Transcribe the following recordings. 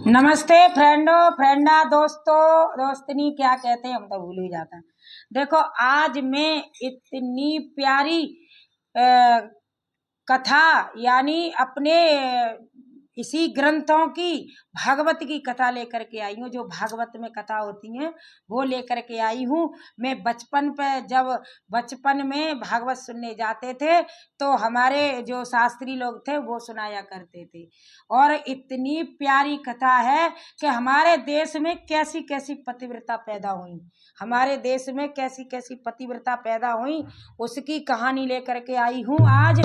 नमस्ते फ्रेंडा दोस्तों दोस्तनी क्या कहते हैं, हम तो भूल ही जाते हैं। देखो आज मैं इतनी प्यारी कथा यानी अपने इसी ग्रंथों की भागवत की कथा लेकर के आई हूँ। जो भागवत में कथा होती हैं वो लेकर के आई हूँ। मैं जब बचपन में भागवत सुनने जाते थे तो हमारे जो शास्त्री लोग थे वो सुनाया करते थे। और इतनी प्यारी कथा है कि हमारे देश में कैसी कैसी पतिव्रता पैदा हुई, हमारे देश में कैसी कैसी पतिव्रता पैदा हुई, उसकी कहानी लेकर के आई हूँ आज।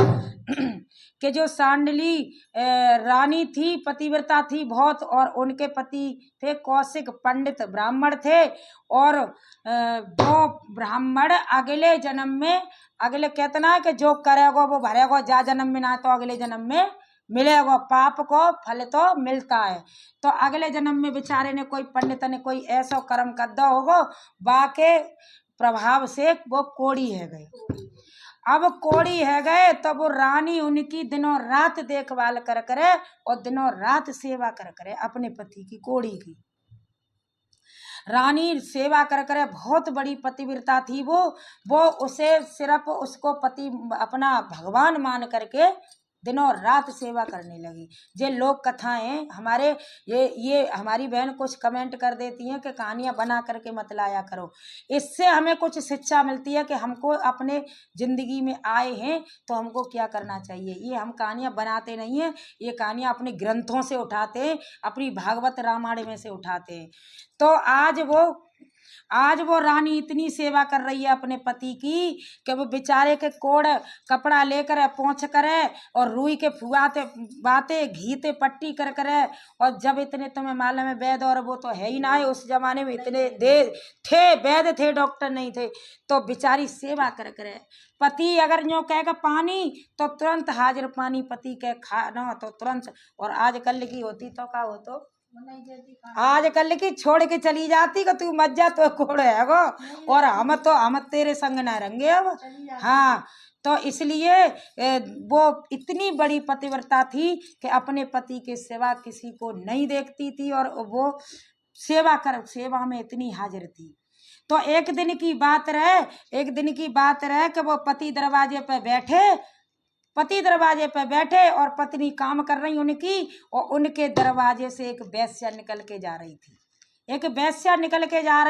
कि जो सांडली रानी थी, पतिव्रता थी बहुत, और उनके पति थे कौशिक पंडित ब्राह्मण थे। और वो ब्राह्मण अगले जन्म में, अगले कहतना है कि जो करेगा वो भरेगा, जा जन्म में ना तो अगले जन्म में मिलेगा, पाप को फल तो मिलता है। तो अगले जन्म में बेचारे ने कोई पंडित ने कोई ऐसा कर्म कर होगा बाके प्रभाव से वो कोड़ी है गए। अब कोड़ी है गए तो वो रानी उनकी दिनों रात देखभाल कर करे और दिनों रात सेवा कर करे अपने पति की, कोड़ी की रानी सेवा कर करे। बहुत बड़ी पतिव्रता थी वो उसे सिर्फ उसको पति अपना भगवान मान करके दिनों रात सेवा करने लगी। ये लोक कथाएं हमारे ये हमारी बहन कुछ कमेंट कर देती हैं कि कहानियां बना करके मत लाया करो। इससे हमें कुछ शिक्षा मिलती है कि हमको अपने जिंदगी में आए हैं तो हमको क्या करना चाहिए। ये हम कहानियां बनाते नहीं हैं, ये कहानियां अपने ग्रंथों से उठाते हैं, अपनी भागवत रामायण में से उठाते हैं। तो आज वो रानी इतनी सेवा कर रही है अपने पति की कि वो बेचारे के कोड़ कपड़ा लेकर पहुँच करे और रुई के फुआते बाते घीते पट्टी कर करे। और जब इतने तुम्हें मालूम है वैद और वो तो है ही ना है, उस जमाने में इतने दे थे वैद थे, डॉक्टर नहीं थे। तो बेचारी सेवा कर करे। पति अगर यूँ कहेगा पानी तो तुरंत हाजिर पानी, पति के खाना तो तुरंत। और आजकल की होती तो क्या हो, तो आजकल की छोड़ के चली जाती कि तू मत जा तो कोड़ है वो, और हम तेरे संग ना रहेंगे अब। हाँ, तो इसलिए वो इतनी बड़ी पतिव्रता थी कि अपने पति के सिवा किसी को नहीं देखती थी और वो सेवा में इतनी हाजिर थी। तो एक दिन की बात रहे कि वो पति दरवाजे पर बैठे और पत्नी काम कर रही उनकी, और उनके दरवाजे से एक वेश्या निकल के जा रही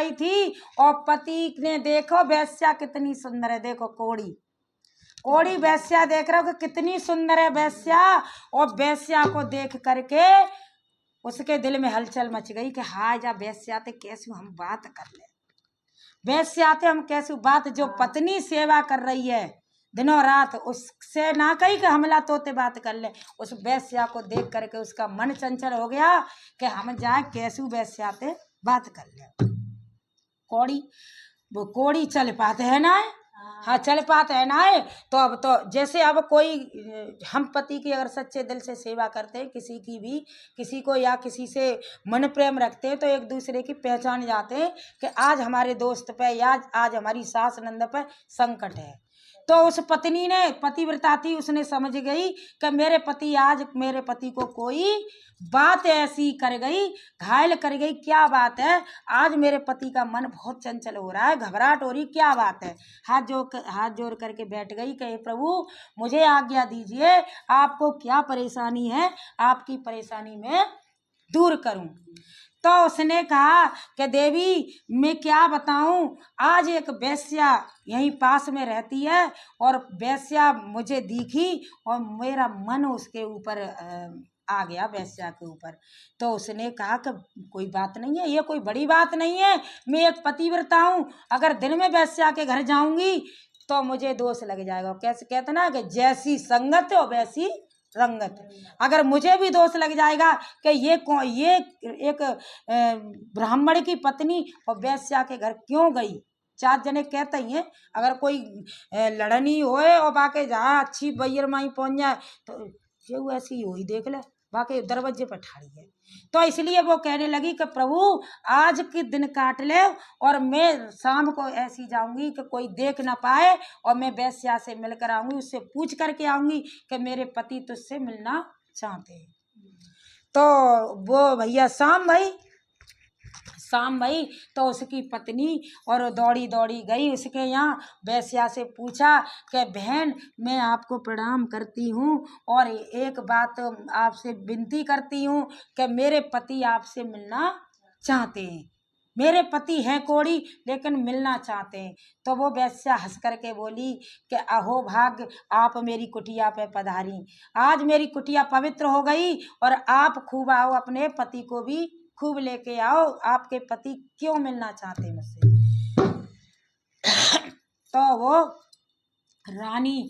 थी। और पति ने देखो वेश्या कितनी सुंदर है, देखो कोड़ी वेश्या देख रहे हो कि कितनी सुंदर है वेश्या। और वेश्या को देख करके उसके दिल में हलचल मच गई कि हाय जा वेश्या ते कैसे हम बात कर ले, वेश्या ते हम कैसे बात, जो पत्नी सेवा कर रही है दिनों रात, उससे ना कही कि हमला तोते बात कर ले। उस वेश्या को देख करके उसका मन चंचल हो गया कि हम जाए कैसे वेश्या ते बात कर ले। कोड़ी चल पाते है ना, हाँ चल पाते है ना। तो अब तो जैसे अब कोई हम पति की अगर सच्चे दिल से सेवा करते हैं, किसी को या किसी से मन प्रेम रखते हैं तो एक दूसरे की पहचान जाते हैं कि आज हमारे दोस्त पे या आज हमारी सास नंद पे संकट है। तो उस पत्नी ने, पतिव्रता थी, उसने समझ गई कि मेरे पति को कोई बात ऐसी कर गई, घायल कर गई। क्या बात है, आज मेरे पति का मन बहुत चंचल हो रहा है, घबराहट हो रही, क्या बात है। हाथ जोड़ करके बैठ गई कि प्रभु मुझे आज्ञा दीजिए, आपको क्या परेशानी है, आपकी परेशानी में दूर करूं। तो उसने कहा कि देवी मैं क्या बताऊं, आज एक वेश्या यहीं पास में रहती है और वेश्या मुझे दिखी और मेरा मन उसके ऊपर आ गया, वेश्या के ऊपर। तो उसने कहा कि कोई बात नहीं है, ये कोई बड़ी बात नहीं है, मैं एक पतिव्रता हूँ, अगर दिन में वेश्या के घर जाऊंगी तो मुझे दोष लग जाएगा। कैसे कहते ना कि जैसी संगत हो वैसी रंगत। अगर मुझे भी दोष लग जाएगा कि ये एक ब्राह्मण की पत्नी और वेश्या के घर क्यों गई। चार जने कहते ही हैं, अगर कोई लड़नी होए और बाके जहाँ अच्छी बैयर माई पहुंच जाए तो ये ऐसी ही हुई देख ले, बाकी दरवाजे पर ठाड़ी है। तो इसलिए वो कहने लगी कि प्रभु आज के दिन काट ले और मैं शाम को ऐसी जाऊंगी कि कोई देख ना पाए, और मैं वेश्या से मिलकर आऊंगी, उससे पूछ करके आऊंगी कि मेरे पति तुझसे मिलना चाहते हैं। तो वो भैया शाम भाई तो उसकी पत्नी और दौड़ी दौड़ी गई उसके यहाँ, वेश्या से पूछा कि बहन मैं आपको प्रणाम करती हूँ और एक बात आपसे विनती करती हूँ कि मेरे पति आपसे मिलना चाहते हैं। मेरे पति हैं कोड़ी लेकिन मिलना चाहते हैं। तो वो वेश्या हंस करके बोली कि अहो भाग्य, आप मेरी कुटिया पे पधारी, आज मेरी कुटिया पवित्र हो गई और आप खूब आओ, अपने पति को भी खूब लेके आओ, आपके पति क्यों मिलना चाहते मुझसे। तो वो रानी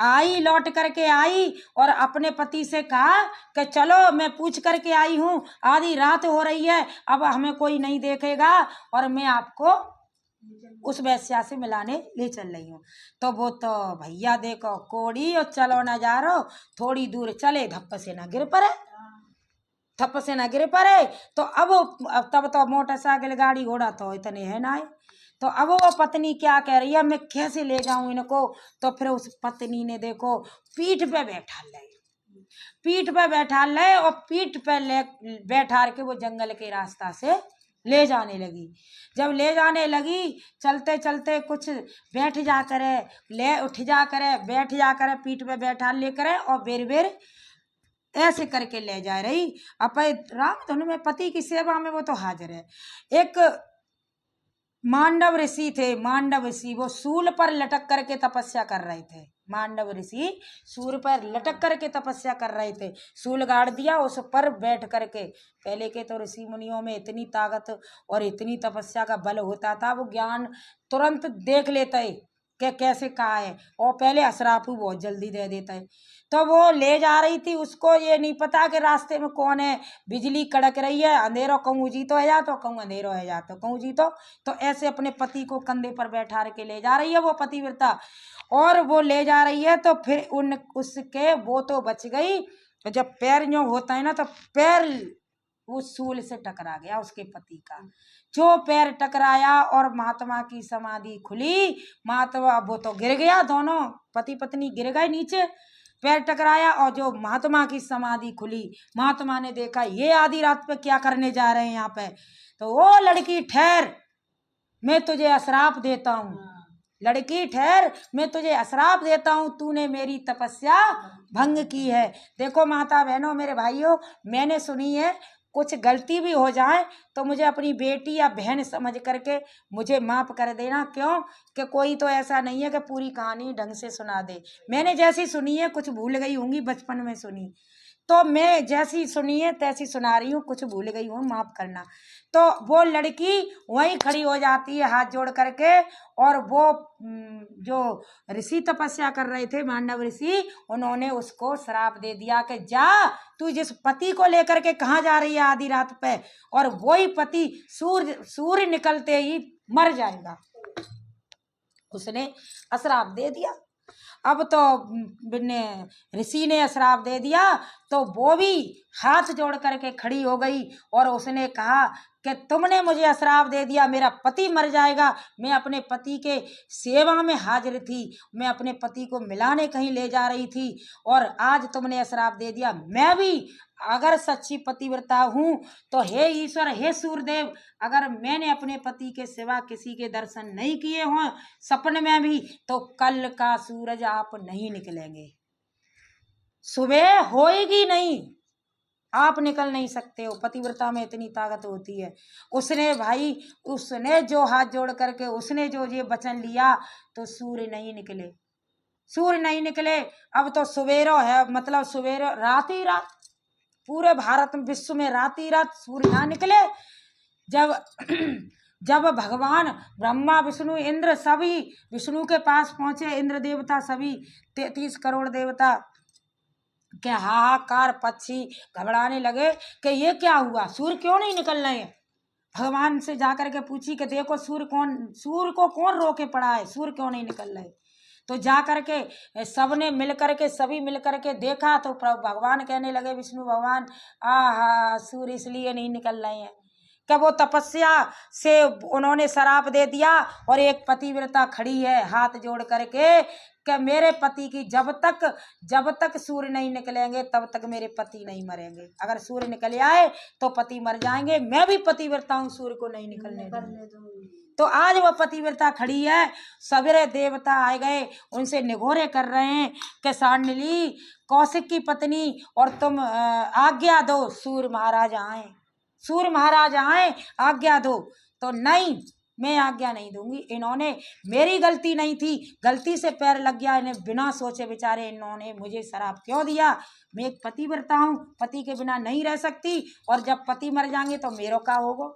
आई, लौट करके आई और अपने पति से कहा कि चलो मैं पूछ करके आई हूँ, आधी रात हो रही है, अब हमें कोई नहीं देखेगा और मैं आपको उस वेश्या से मिलाने ले चल रही हूँ। तो वो तो भैया देखो कोड़ी और चलो नजारो, थोड़ी दूर चले धप्प से न गिर पड़े। तो अब तब तो मोटरसाइकिल गाड़ी घोड़ा तो इतने है ना। तो अब वो पत्नी क्या कह रही है, मैं कैसे ले जाऊं इनको। तो फिर उस पत्नी ने देखो पीठ पे बैठा ले और पीठ पे बैठा के वो जंगल के रास्ता से ले जाने लगी। जब ले जाने लगी, चलते चलते कुछ बैठ जा करे, उठ जा करे, बैठ जा करे, पीठ पे बैठा ले करे और बेर ऐसे करके ले जा रही। अब राम धुन में पति की सेवा में वो तो हाजिर है। एक मांडव ऋषि थे, वो सूल पर लटक करके तपस्या कर रहे थे। मांडव ऋषि सूल पर लटक करके तपस्या कर रहे थे, सूल गाड़ दिया, उस पर बैठ करके। पहले के तो ऋषि मुनियों में इतनी ताकत और इतनी तपस्या का बल होता था, वो ज्ञान तुरंत देख लेते कि कैसे कहा है, और पहले असरापू बहुत जल्दी दे देता है। तो वो ले जा रही थी, उसको ये नहीं पता कि रास्ते में कौन है, बिजली कड़क रही है, अंधेरो कहूँ जी तो है जा, तो कहूँ अंधेरो है जा, तो कहूँ जी तो ऐसे अपने पति को कंधे पर बैठा के ले जा रही है वो पतिव्रता। और वो ले जा रही है तो फिर उसके वो तो बच गई। तो जब पैर जो होता है ना, तो पैर उस सूल से टकरा गया उसके पति का। जो पैर टकराया और महात्मा की समाधि खुली, महात्मा वो तो गिर गया, दोनों पति पत्नी गिर गए नीचे, पैर टकराया और जो महात्मा की समाधि खुली। महात्मा ने देखा ये आधी रात पे क्या करने जा रहे हैं यहाँ पे। तो वो लड़की ठहर, मैं तुझे अश्राप देता हूँ, लड़की ठहर, मैं तुझे अश्राप देता हूँ, तूने मेरी तपस्या भंग की है। देखो माता बहनों मेरे भाइयों, मैंने सुनी है, कुछ गलती भी हो जाए तो मुझे अपनी बेटी या बहन समझ करके मुझे माफ कर देना। क्यों कि कोई तो ऐसा नहीं है कि पूरी कहानी ढंग से सुना दे। मैंने जैसी सुनी है, कुछ भूल गई होंगी, बचपन में सुनी, तो मैं जैसी सुनी है तैसी सुना रही हूँ, कुछ भूल गई हूँ माफ करना। तो वो लड़की वहीं खड़ी हो जाती है हाथ जोड़ करके, और वो जो ऋषि तपस्या कर रहे थे, मांडव ऋषि, उन्होंने उसको श्राप दे दिया कि जा तू जिस पति को लेकर के कहाँ जा रही है आधी रात पे, और वही पति सूर्य निकलते ही मर जाएगा। उसने अश्राप दे दिया। अब तो ऋषि ने श्राप दे दिया, तो वो भी हाथ जोड़ करके खड़ी हो गई और उसने कहा कि तुमने मुझे श्राप दे दिया, मेरा पति मर जाएगा। मैं अपने पति के सेवा में हाजिर थी, मैं अपने पति को मिलाने कहीं ले जा रही थी, और आज तुमने श्राप दे दिया। मैं भी अगर सच्ची पतिव्रता हूँ तो हे ईश्वर, हे सूर्यदेव, अगर मैंने अपने पति के सिवा किसी के दर्शन नहीं किए हों सपने में भी, तो कल का सूरज आप नहीं निकलेंगे, सुबह होएगी नहीं, आप निकल नहीं सकते हो। पतिव्रता में इतनी ताकत होती है। उसने जो हाथ जोड़ करके उसने जो ये वचन लिया, तो सूर्य नहीं निकले। अब तो सवेरो है, मतलब सवेरो रात ही रात, पूरे भारत विश्व में रात ही रात, सूर्य ना निकले। जब भगवान ब्रह्मा विष्णु इंद्र सभी विष्णु के पास पहुंचे, इंद्र देवता सभी 33 करोड़ देवता के हाहाकार, पक्षी घबराने लगे कि ये क्या हुआ, सूर्य क्यों नहीं निकल रहे हैं। भगवान से जाकर के पूछी कि देखो सूर्य को कौन रोके पड़ा है, सूर्य क्यों नहीं निकल रहे। तो जा करके सबने मिल करके, सभी मिल करके देखा, तो भगवान कहने लगे, विष्णु भगवान, सूर्य इसलिए नहीं निकल रहे हैं कि वो तपस्या से उन्होंने श्राप दे दिया, और एक पतिव्रता खड़ी है हाथ जोड़ करके कि मेरे पति की जब तक सूर्य नहीं निकलेंगे तब तक मेरे पति नहीं मरेंगे। अगर सूर्य निकल आए तो पति मर जाएंगे। मैं भी पतिव्रता हूँ, सूर्य को नहीं निकलने दूंगी। तो आज वह पतिव्रता खड़ी है। सवेरे देवता आए गए, उनसे निगोरे कर रहे हैं कि सांडली कौशिक की पत्नी, और तुम आज्ञा दो सूर्य महाराज आए, सूर्य महाराज आए, आज्ञा दो। तो नहीं, मैं आज्ञा नहीं दूंगी। इन्होंने, मेरी गलती नहीं थी, गलती से पैर लग गया, इन्हें बिना सोचे बेचारे इन्होंने मुझे शराप क्यों दिया। मैं एक पतिव्रता हूँ, पति के बिना नहीं रह सकती, और जब पति मर जाएंगे तो मेरा क्या होगा।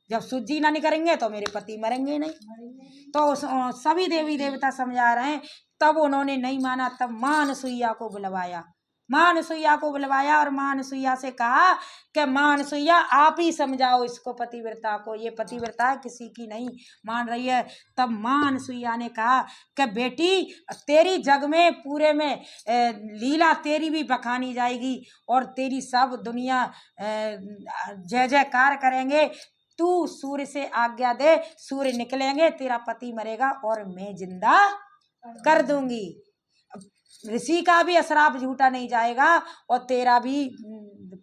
जब सूजी ना निकलेंगे तो मेरे पति मरेंगे नहीं। तो सभी देवी देवता समझा रहे हैं। तब उन्होंने नहीं माना। तब मां अनसुईया को बुलवाया, मां अनसुईया को बुलवाया और मां अनसुईया से कहा कि मां अनसुईया आप ही समझाओ इसको, पतिव्रता को, ये पतिव्रता किसी की नहीं मान रही है। तब मां अनसुईया ने कहा कि बेटी, तेरी जग में पूरे में लीला तेरी भी बखानी जाएगी, और तेरी सब दुनिया जय जयकार करेंगे। तू सूर्य से आज्ञा दे, सूर्य निकलेंगे, तेरा पति मरेगा और मैं जिंदा कर दूंगी। ऋषि का भी श्राप झूठा नहीं जाएगा और तेरा भी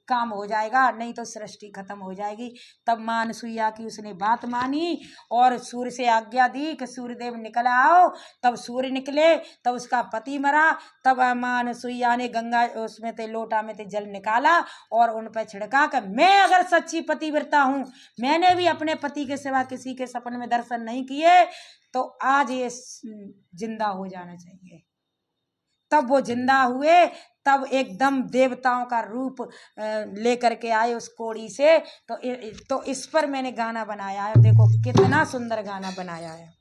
काम हो जाएगा, नहीं तो सृष्टि खत्म हो जाएगी। तब मां अनसुईया की उसने बात मानी और सूर्य से आज्ञा दी कि सूर्यदेव निकल आओ। तब सूर्य निकले, तब उसका पति मरा। तब मां अनसुईया ने गंगा उसमें ते लोटा में ते जल निकाला और उन पर छिड़का कि मैं अगर सच्ची पतिव्रता हूँ, मैंने भी अपने पति के सिवा किसी के सपने में दर्शन नहीं किए, तो आज ये जिंदा हो जाना चाहिए। तब वो जिंदा हुए। तब एकदम देवताओं का रूप लेकर के आए उस कोड़ी से। तो इस पर मैंने गाना बनाया है। देखो कितना सुंदर गाना बनाया है।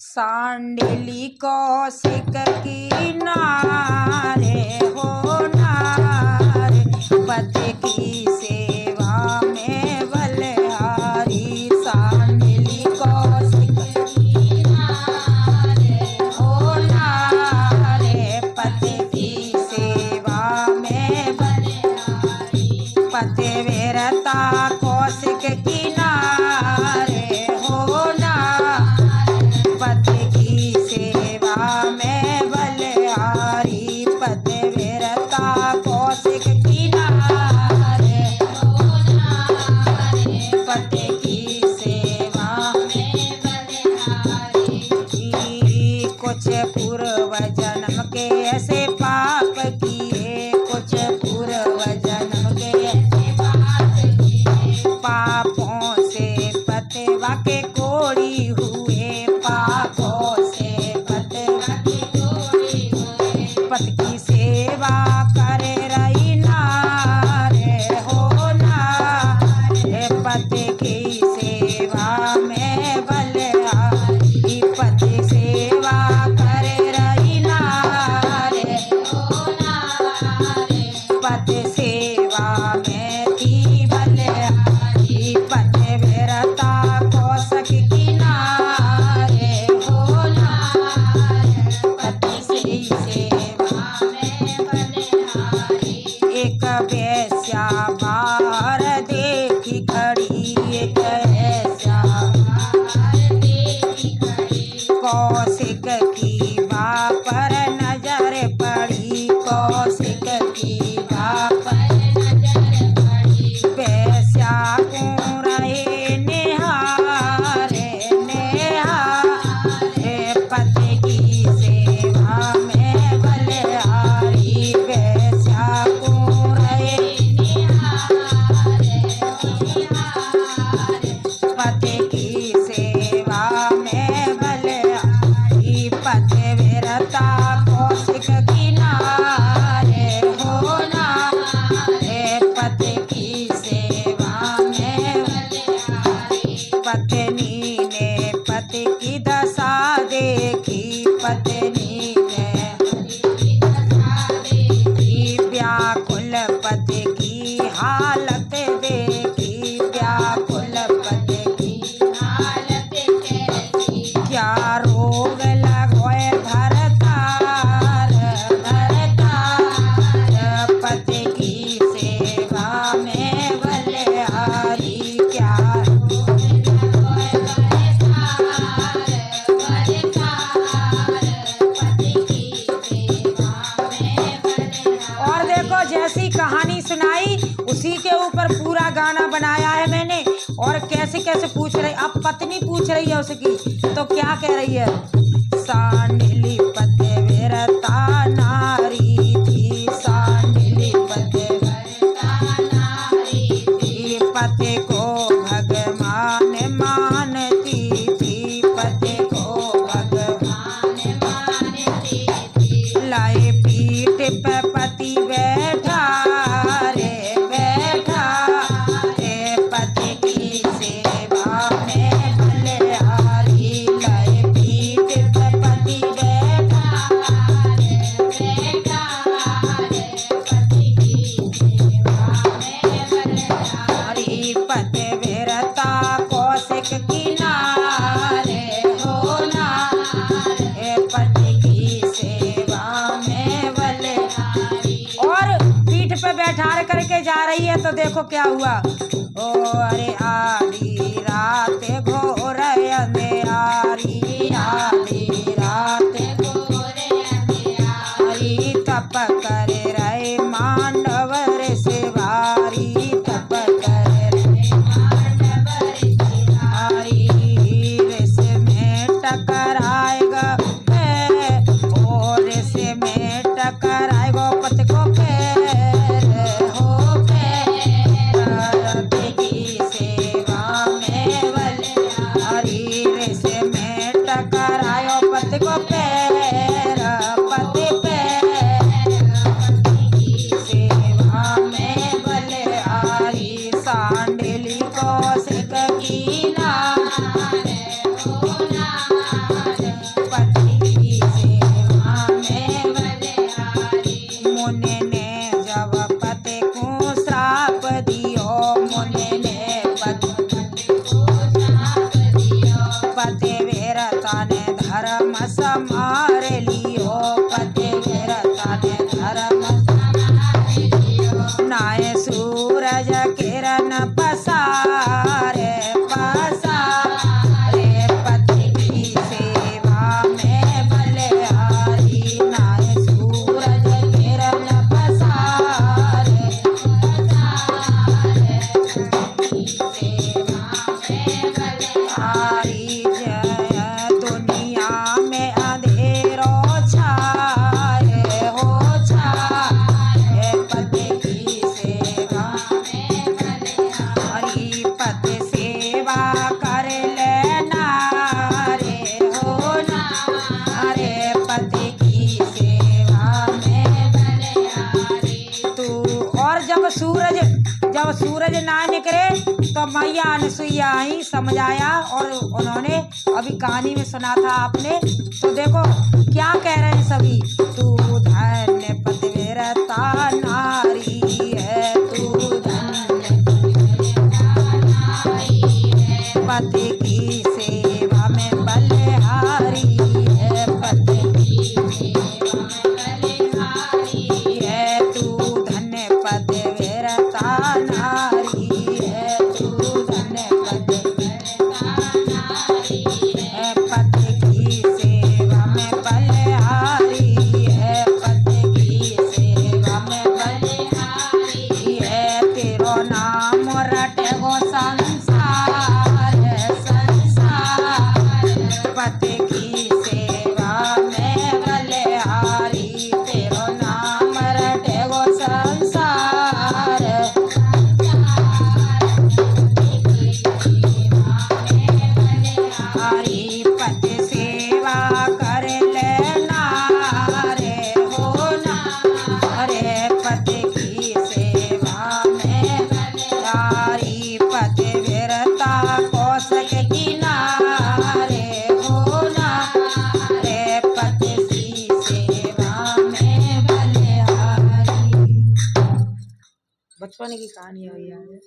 सांडली कौशिक की नारे हो नारे, पति की सेवा में बलिहारी। सांडली कौशिक की नारे हो नारे, पति की सेवा में बलिहारी। पतिव्रता कौशिक की नारे हो नारे, पति की सेवा में बलिहारी। पतिव्रता कौशिक की नारे हो नारे, पति की सेवा में बलिहारी। कुछ पूर्व जन्म के ऐसे पाप किए, कुछ पूर्व जन्म के ऐसे पाप किए, पापों से पतिवा के कोड़ी हुए, पापों से पतिवा के कोड़ी हुए। पति की सेवा करे रही नारे हो नारे, पति की सेवा में बलिहारी। पति सेवा करे रही नारे हो नारे, पति सेवा में थी बलिहारी। पतिव्रता कौशिक की नारे हो नारे, पति की सेवा में बलिहारी। एक वेश्या बाहर देखी खड़ी, एक वेश्या बाहर देखी खड़ी, कौशिक की बा पर नजर पड़ी, कौशिक की बा पर नजर पड़ी। वेश्या को रहे निहारे निहारे, पति की सेवा में बलिहारी। वेश्या को रहे निहारे निहारे, पति की सेवा में बलिहारी। पतिव्रता पूछ रही है उसकी, तो क्या कह रही है, सांडिली पते विरता नारी थी, सांडिली पते विरता नारी थी, पति को भगवान मानती थी, पति को भगवान मानती थी। लाए पीठ पे पति बैठा रे बैठा रे, पति की सेवा में बलिहारी। लाए पीठ पे पति बैठा रे बैठा रे, पति की सेवा में बलिहारी। पति विरता कौशिक किनारे हो नारे, पति की सेवा में बलिहारी। और पीठ पे बैठा करके जा रही है, तो देखो क्या हुआ, ओ अरे आधी रात घोर अंधियारी, आधी रात घोर अंधियारी, तप करे रहे मांडव ऋषिवारी, तप करे रहे मांडव ऋषिवारी। ऋषि में टकराएगा और ऋषि में टकराएगा, पति को पैर हो पैर, पति की सेवा में बलिहारी। ऋषि में टकरायो पति को पैर, पति पैर, पति की सेवा में बलिहारी। सांडिली कौशिक किनारे हो नारे, पति की सेवा में बलिहारी। मुनि ने जब पति को श्राप दियो, मुनि ने पति को श्राप दियो, पति विरता ने धर्म संभार लियो, पति विरता ने धर्म संभार लियो। नाय सूरज किरण पसारे पसारे, पति की सेवा में बलिहारी। नाय सूरज किरण पसारे पसारे, पति की सेवा में बलिहारी। जय दुनिया में अंधेरो छाए हो छाए, पति की सेवा में बलिहारी। पति सेवा कर लेना रे हो नारे, पति की सेवा में बलिहारी। तू और जब सूरज ना निकले तो मैया अनसुईया आई, समझाया, और उन्होंने अभी कहानी में सुना था आपने, तो देखो क्या कह रहे हैं सभी, तू धन्य पति विरता नारी है, तू धन्य पति की सेवा में बलिहारी है, पति की सेवा में बलिहारी है। तू धन्य पति विरता नारी है, तू धन्य पति विरता नारी है, पति की सेवा में बलिहारी है, पति की सेवा में बलिहारी है। तेरो नाम रटेगो संसार संसार, पति की सेवा में बलिहारी। तेरो नाम रटेगो संसार हरी, पति सेवा कर लेना रे हो नारे, पति की सेवा में बलिहारी। पति विरता कौशिक किनारे हो नारे, पति की सेवा में बलिहारी। बचपन की कहानी है यार।